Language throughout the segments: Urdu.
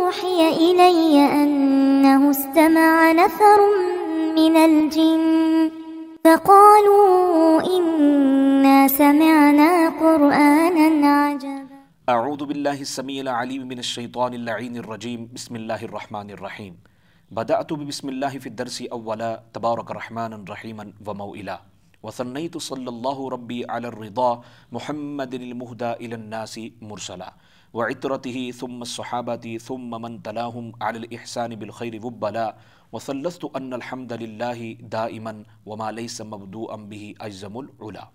أوحي إلي أنه استمع نفر من الجن فقالوا إنا سمعنا قرآنا عجبا اعوذ باللہ السمیع العلیم من الشیطان اللعین الرجیم بسم اللہ الرحمن الرحیم بدأت بسم اللہ فی الدرس اولا تبارک رحمانا رحیما وموئلا وثنیت صلی اللہ ربی علی الرضا محمد المہدى الى الناس مرسلا وعطرته ثم الصحابة ثم من تلاهم على الإحسان بالخير وبلا وثلثت أن الحمد لله دائما وما ليس مبدوءا به أجزم العلا۔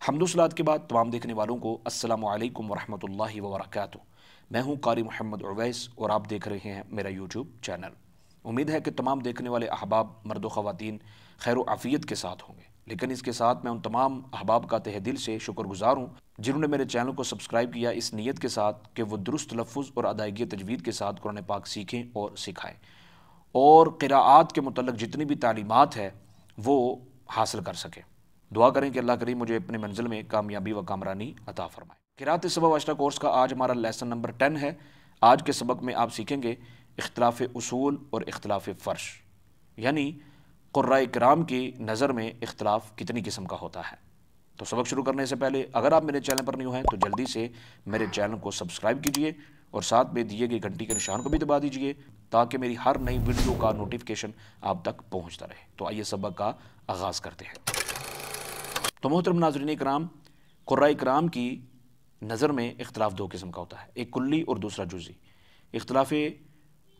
حمد و صلات کے بعد تمام دیکھنے والوں کو السلام علیکم ورحمۃ اللہ وبرکاتہ۔ میں ہوں قاری محمد عویس اور آپ دیکھ رہے ہیں میرا یوٹیوب چینل۔ امید ہے کہ تمام دیکھنے والے احباب مرد و خواتین خیر و عافیت کے ساتھ ہوں گے، لیکن اس کے ساتھ میں ان تمام احباب کا تہ دل سے شکر گزار ہوں جنہوں نے میرے چینل کو سبسکرائب کیا اس نیت کے ساتھ کہ وہ درست تلفظ اور ادائیگی تجوید کے ساتھ قرآن پاک سیکھیں اور سکھائیں، اور قراءات کے متعلق جتنی بھی تعلیمات ہے وہ حاصل کر سکیں۔ دعا کریں کہ اللہ کریم مجھے اپنے منزل میں کامیابی و کامرانی عطا فرمائے۔ قراءت سبع و عشرہ کورس کا آج ہمارا لیسن نمبر 10 ہے۔ آج کے سبق میں آپ سیکھیں گے اختلاف اصول اور اختلاف فرش، یعنی قراء کرام کی نظر میں اختلاف کتنی قسم کا ہوتا ہے۔ تو سبق شروع کرنے سے پہلے اگر آپ میرے چینل پر نیو ہیں تو جلدی سے میرے چینل کو سبسکرائب کیجئے اور ساتھ میں دیے گئے گھنٹی کے نشان کو بھی دبا دیجئے تاکہ میری ہر نئی ویڈیو کا نوٹیفیکیشن آپ تک پہنچتا رہے۔ تو آئیے سبق کا آغاز کرتے ہیں۔ تو محترم ناظرین کرام، قراء کرام کی نظر میں اختلاف دو قسم کا ہوتا ہے، ایک کلی اور دوسرا جزئی۔ اختلاف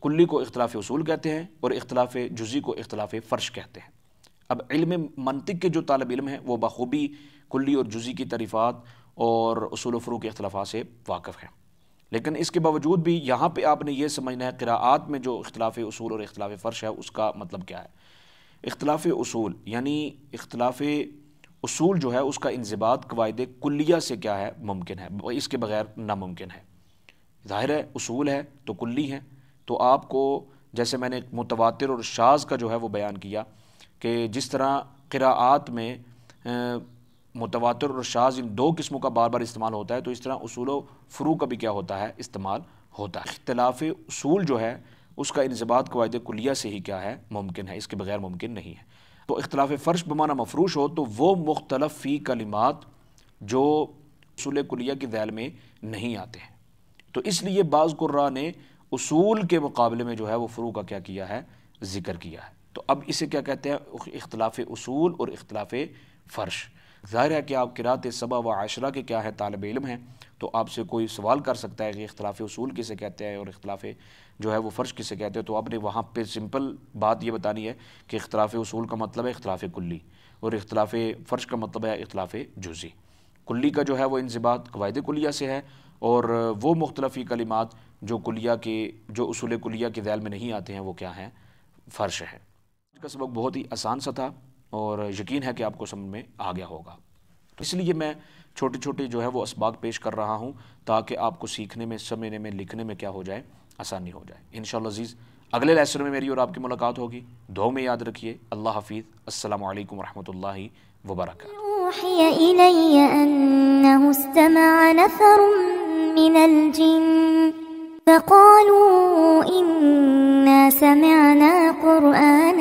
کلی کو اختلاف اصول کہتے ہیں اور اختلاف جزئی کو اختلاف فرش کہتے ہیں۔ اب علم منطق کے جو طالب علم ہیں وہ بخوبی کلی اور جزئی کی تعریفات اور اصول و فروع کے اختلافات سے واقف ہیں، لیکن اس کے باوجود بھی یہاں پہ آپ نے یہ سمجھنا ہے قراءات میں جو اختلاف اصول اور اختلاف فرش ہے اس کا مطلب کیا ہے۔ اختلاف اصول یعنی اختلاف اصول جو ہے اس کا انضباط قواعد کلیہ سے کیا ہے ممکن ہے، اس کے بغیر ناممکن ہے۔ ظاہر ہے اصول ہے تو کلی ہے، تو آپ کو جیسے میں نے متواتر اور شاذ کا جو ہے وہ بیان کیا کہ جس طرح قراءات میں متواتر اور شاذ ان دو قسموں کا بار بار استعمال ہوتا ہے، تو اس طرح اصول و فروع کا بھی کیا ہوتا ہے استعمال ہوتا ہے۔ اختلاف اصول جو ہے اس کا انضباط قواعد کلیہ سے ہی کیا ہے ممکن ہے، اس کے بغیر ممکن نہیں ہے۔ تو اختلاف فرش بمعنی مفروش ہو تو وہ مختلف فی کلمات جو اصول کلیہ کی ذیل میں نہیں آتے ہیں، تو اس لیے بعض قراء نے اصول کے مقابلے میں جو ہے وہ فروع کا کیا کیا ہے ذکر کیا ہے۔ تو اب اسے کیا کہتے ہیں اختلاف اصول اور اختلاف فرش۔ ظاہر ہے کہ آپ قراءت سبع و عشرہ کے کیا ہے طالب علم ہیں، تو آپ سے کوئی سوال کر سکتا ہے کہ اختلاف اصول کسے کہتے ہیں اور اختلاف جو ہے وہ فرش کسے کہتے ہیں، تو آپ نے وہاں پہ سمپل بات یہ بتانی ہے کہ اختلاف اصول کا مطلب ہے اختلاف کلی اور اختلاف فرش کا مطلب ہے اختلاف جزئی۔ کلی کا جو ہے وہ انضباط قواعد کلیہ سے ہے، اور وہ مختلف کلمات جو کلیہ کے جو اصول کلیہ کے ذیل میں نہیں آتے ہیں وہ کیا ہیں فرش ہے۔ آج کا سبق بہت ہی آسان سا تھا اور یقین ہے کہ آپ کو سمجھ میں آ گیا ہوگا، تو اس لیے میں چھوٹے چھوٹے جو ہے وہ اسباق پیش کر رہا ہوں تاکہ آپ کو سیکھنے میں سمجھنے میں لکھنے میں کیا ہو جائے آسانی ہو جائے۔ انشاءاللہ عزیز اگلے لیسن میں میری اور آپ کی ملاقات ہوگی۔ دعا میں یاد رکھیے۔ اللہ حافظ۔ السلام علیکم ورحمۃ اللہ وبرکاتہ۔ أوحي إلي أنه استمع نفر من الجن فقالوا إنا سمعنا قرآنا